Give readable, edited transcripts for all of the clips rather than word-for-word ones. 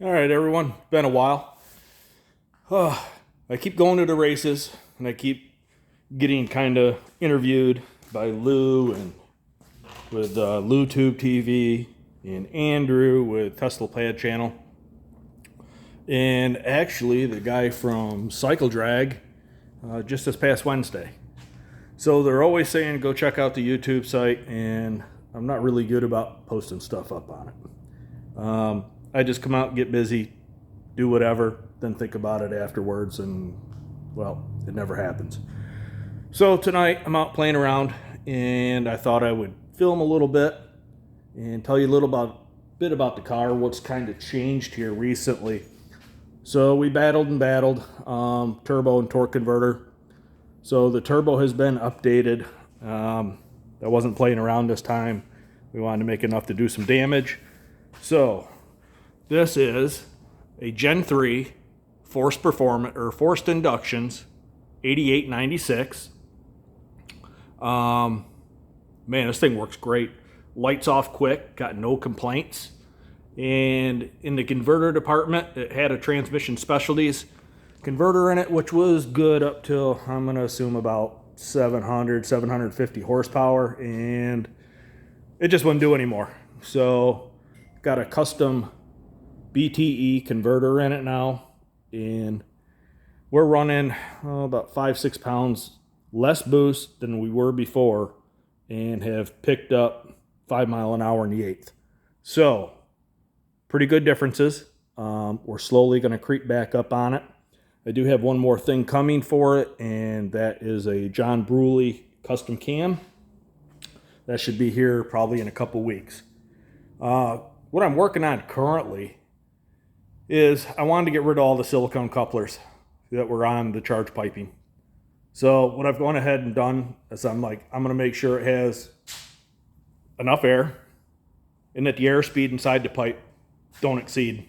All right, everyone. Been a while. I keep going to the races, and I keep getting kind of interviewed by Lou and with Lou Tube TV and Andrew with Tesla Pad Channel, and actually the guy from Cycle Drag just this past Wednesday. So they're always saying go check out the YouTube site, and I'm not really good about posting stuff up on it. I just come out, get busy, do whatever, then think about it afterwards, and well, it never happens. So tonight I'm out playing around, and I thought I would film a little bit and tell you a bit about the car, what's kind of changed here recently. So we battled, turbo and torque converter. So the turbo has been updated. I wasn't playing around this time. We wanted to make enough to do some damage. So this is a Gen 3 forced inductions 8896. Man, this thing works great. Lights off quick, got no complaints. And in the converter department, it had a Transmission Specialties converter in it, which was good up till, I'm going to assume, about 750 horsepower, and it just wouldn't do anymore. So got a custom BTE converter in it now, and we're running about 5-6 pounds less boost than we were before, and have picked up 5 mile an hour in the eighth. So pretty good differences. We're slowly going to creep back up on it. I do have one more thing coming for it, and that is a John Bruley custom cam. That should be here probably in a couple weeks. What I'm working on currently is I wanted to get rid of all the silicone couplers that were on the charge piping. So what I've gone ahead and done is I'm going to make sure it has enough air and that the airspeed inside the pipe don't exceed,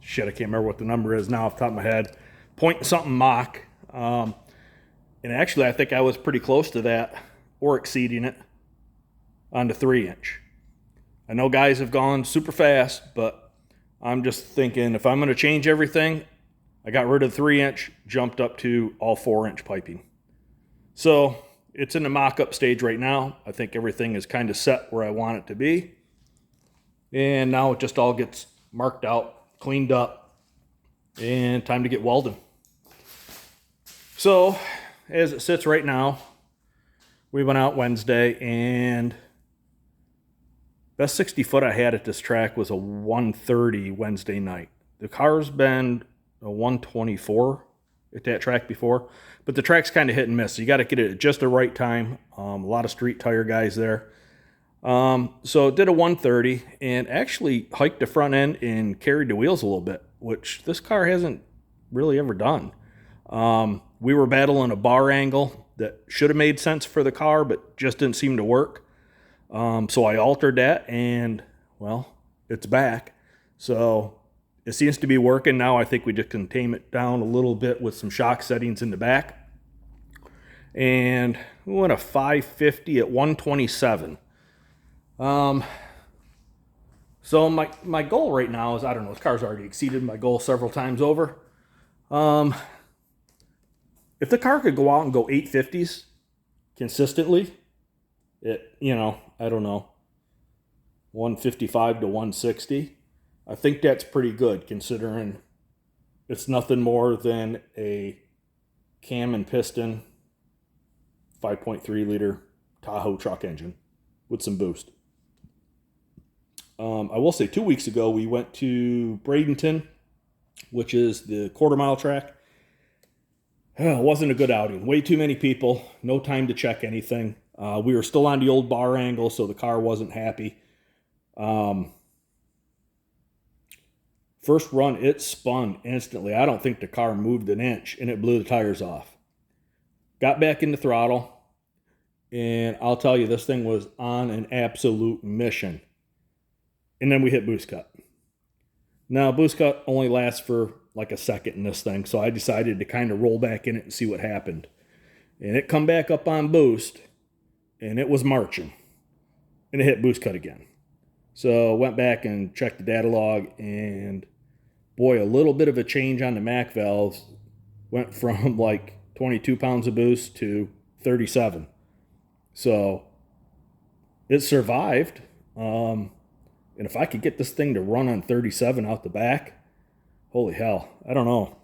I can't remember what the number is now off the top of my head, point something Mach. And actually I think I was pretty close to that or exceeding it on the 3-inch. I know guys have gone super fast, but I'm just thinking if I'm going to change everything, I got rid of the 3-inch, jumped up to all 4-inch piping. So it's in the mock-up stage right now. I think everything is kind of set where I want it to be. And now it just all gets marked out, cleaned up, and time to get welding. So as it sits right now, we went out Wednesday, and best 60 foot I had at this track was a 130 Wednesday night. The car's been a 124 at that track before, but the track's kind of hit and miss. So you got to get it at just the right time. A lot of street tire guys there. So did a 130 and actually hiked the front end and carried the wheels a little bit, which this car hasn't really ever done. We were battling a bar angle that should have made sense for the car, but just didn't seem to work. So I altered that, and well, it's back. So it seems to be working now. I think we just can tame it down a little bit with some shock settings in the back. And we went a 550 at 127. So my goal right now is, I don't know, this car's already exceeded my goal several times over. If the car could go out and go 850s consistently, I don't know, 155 to 160, I think that's pretty good considering it's nothing more than a cam and piston 5.3 liter Tahoe truck engine with some boost. I will say 2 weeks ago we went to Bradenton, which is the quarter-mile track. It wasn't a good outing. Way too many people. No time to check anything. We were still on the old bar angle, so the car wasn't happy. First run, it spun instantly. I don't think the car moved an inch, and it blew the tires off. Got back in the throttle, and I'll tell you, this thing was on an absolute mission. And then we hit boost cut. Now, boost cut only lasts for like a second in this thing, so I decided to kind of roll back in it and see what happened. And it come back up on boost, and it was marching. And it hit boost cut again. So went back and checked the data log, and boy, a little bit of a change on the Mac valves went from like 22 pounds of boost to 37. So it survived. And if I could get this thing to run on 37 out the back, holy hell, I don't know.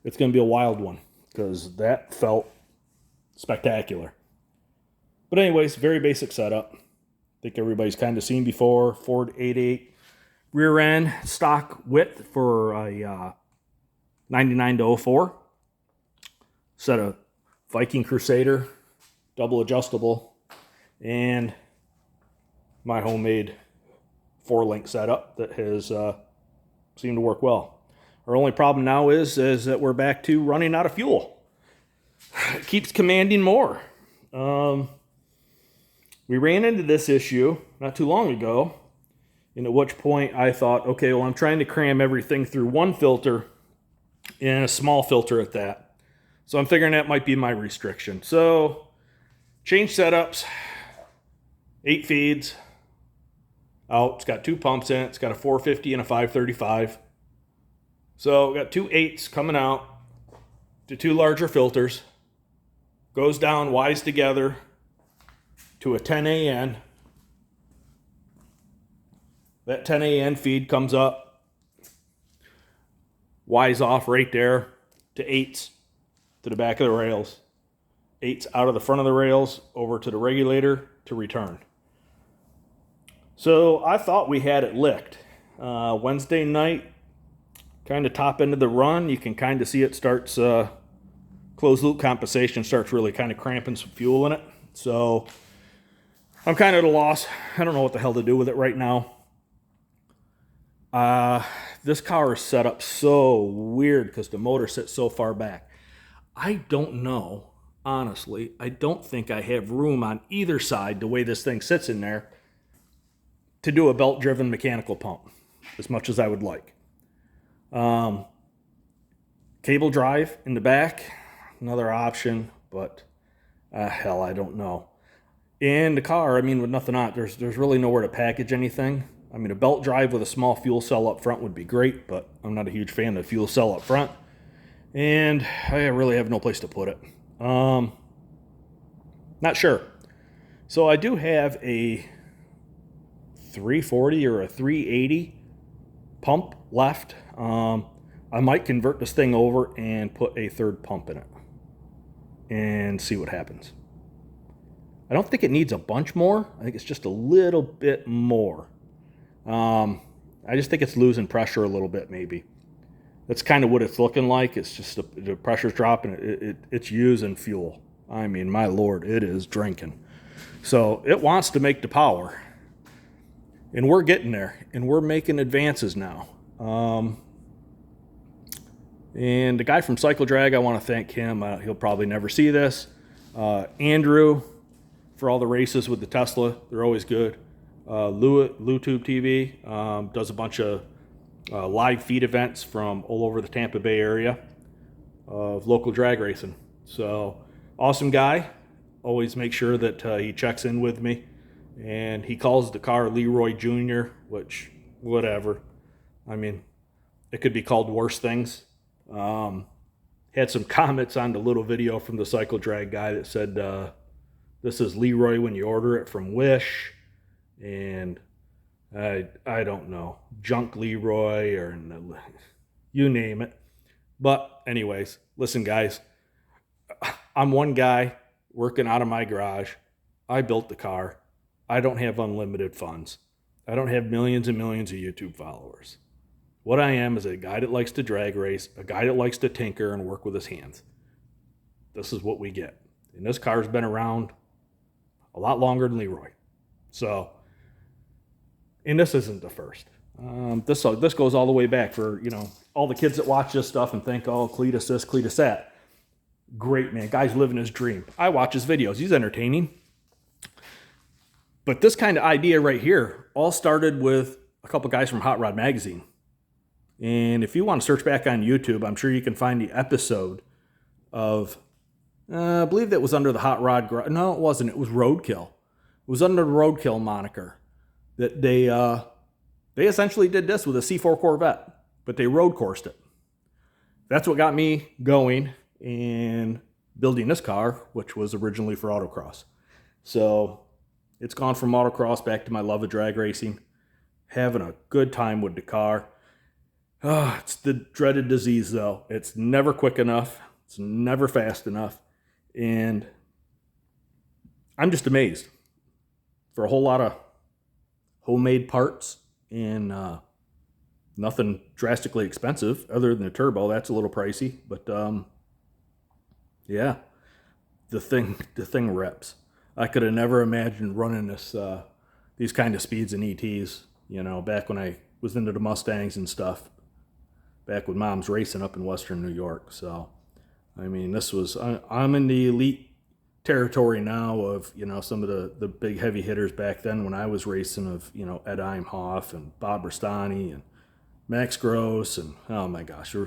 It's going to be a wild one because that felt spectacular. But anyways, very basic setup. I think everybody's kind of seen before. Ford 88 rear end, stock width for a 99 to 04. Set of Viking Crusader, double adjustable, and my homemade 4-link setup that has seemed to work well. Our only problem now is that we're back to running out of fuel. It keeps commanding more. We ran into this issue not too long ago, and at which point I thought, okay, well, I'm trying to cram everything through one filter and a small filter at that. So I'm figuring that might be my restriction. So change setups, 8 feeds out. It's got 2 pumps in it. It's got a 450 and a 535. So we got 2 8s coming out to 2 larger filters. Goes down, wires together to a 10 AN. That 10 AN feed comes up, wires off right there to 8s to the back of the rails. 8s out of the front of the rails over to the regulator to return. So I thought we had it licked. Wednesday night, kind of top end of the run, you can kind of see it starts, closed loop compensation starts really kind of cramping some fuel in it. So I'm kind of at a loss. I don't know what the hell to do with it right now. This car is set up so weird because the motor sits so far back. I don't know, honestly. I don't think I have room on either side, the way this thing sits in there, to do a belt-driven mechanical pump as much as I would like. Cable drive in the back, another option, but hell, I don't know. And the car, I mean, with nothing on it, there's really nowhere to package anything. I mean, a belt drive with a small fuel cell up front would be great, but I'm not a huge fan of the fuel cell up front. And I really have no place to put it. Not sure. So I do have a 340 or a 380 pump left. I might convert this thing over and put a third pump in it and see what happens. I don't think it needs a bunch more. I think it's just a little bit more. I just think it's losing pressure a little bit, maybe. That's kind of what it's looking like. It's just the pressure's dropping. It's using fuel. I mean, my Lord, it is drinking. So it wants to make the power. And we're getting there. And we're making advances now. And the guy from Cycle Drag, I want to thank him. He'll probably never see this. Andrew, for all the races with the Tesla. They're always good. LuTube TV does a bunch of live feed events from all over the Tampa Bay area of local drag racing. So awesome guy. Always make sure that he checks in with me. And he calls the car Leroy Jr., which, whatever. I mean, it could be called worse things. Had some comments on the little video from the Cycle Drag guy that said, this is Leroy when you order it from Wish. And I don't know, Junk Leroy or you name it. But anyways, listen guys, I'm one guy working out of my garage. I built the car. I don't have unlimited funds. I don't have millions and millions of YouTube followers. What I am is a guy that likes to drag race, a guy that likes to tinker and work with his hands. This is what we get. And this car's been around a lot longer than Leroy. So, and this isn't the first. This goes all the way back for, all the kids that watch this stuff and think, oh, Cletus this, Cletus that. Great, man. Guy's living his dream. I watch his videos. He's entertaining. But this kind of idea right here all started with a couple guys from Hot Rod Magazine. And if you want to search back on YouTube, I'm sure you can find the episode of, I believe that was under the Hot Rod. No, it wasn't. It was Roadkill. It was under the Roadkill moniker that they essentially did this with a C4 Corvette. but they road coursed it. That's what got me going and building this car, which was originally for autocross. So it's gone from autocross back to my love of drag racing, having a good time with the car. It's the dreaded disease though. It's never quick enough. It's never fast enough. And I'm just amazed. For a whole lot of homemade parts and nothing drastically expensive other than the turbo. That's a little pricey, but yeah, the thing reps. I could have never imagined running these kind of speeds in ETs, back when I was into the Mustangs and stuff, back when Mom's racing up in Western New York. So, I mean, I'm in the elite territory now of, some of the big heavy hitters back then when I was racing of, Ed Imhoff and Bob Rastani and Max Gross, and oh my gosh, there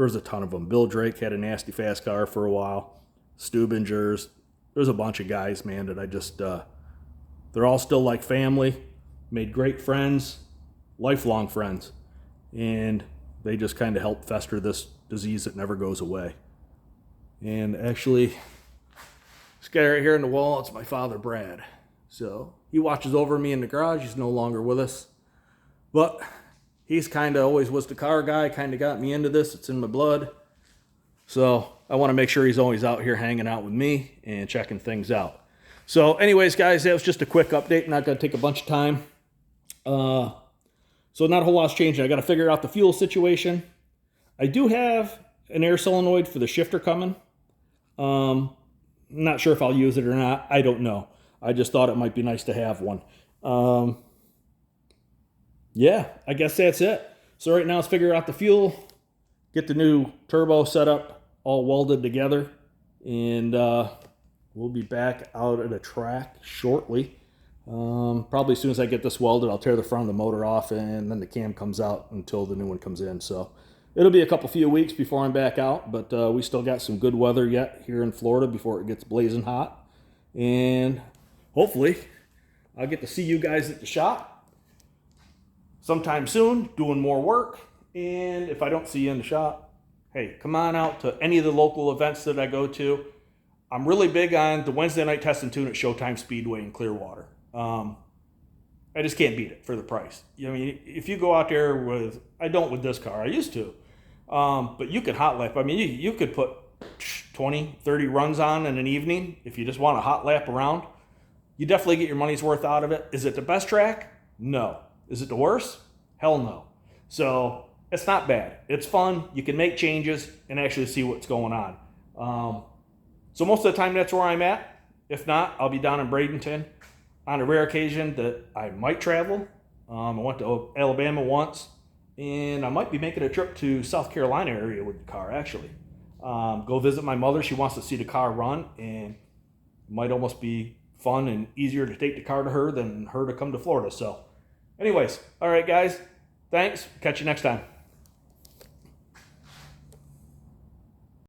was a ton of them. Bill Drake had a nasty fast car for a while. Stubingers. There's a bunch of guys, man, that I just, they're all still like family, made great friends, lifelong friends, and they just kind of help fester this disease that never goes away. And actually, this guy right here in the wall, it's my father, Brad. So he watches over me in the garage. He's no longer with us, but he's kind of always was the car guy, kind of got me into this. It's in my blood. So I want to make sure he's always out here hanging out with me and checking things out. So anyways, guys, that was just a quick update. Not going to take a bunch of time. So not a whole lot's changing. I got to figure out the fuel situation. I do have an air solenoid for the shifter coming. Not sure if I'll use it or not. I don't know. I just thought it might be nice to have one. Yeah, I guess that's it. So right now let's figure out the fuel, get the new turbo set up, all welded together, and we'll be back out at a track shortly. Probably as soon as I get this welded, I'll tear the front of the motor off, and then the cam comes out until the new one comes in. So it'll be a few weeks before I'm back out, but we still got some good weather yet here in Florida before it gets blazing hot. And hopefully I'll get to see you guys at the shop sometime soon, doing more work. And if I don't see you in the shop, hey, come on out to any of the local events that I go to. I'm really big on the Wednesday night test and tune at Showtime Speedway in Clearwater. I just can't beat it for the price. I mean, if you go out there with, I don't with this car, I used to, but you could hot lap. I mean, you could put 20, 30 runs on in an evening if you just want a hot lap around. You definitely get your money's worth out of it. Is it the best track? No. Is it the worst? Hell no. So it's not bad. It's fun. You can make changes and actually see what's going on. So most of the time that's where I'm at. If not, I'll be down in Bradenton. On a rare occasion that I might travel. I went to Alabama once, and I might be making a trip to South Carolina area with the car, actually. Go visit my mother. She wants to see the car run, and it might almost be fun and easier to take the car to her than her to come to Florida. So anyways, all right, guys, thanks. Catch you next time.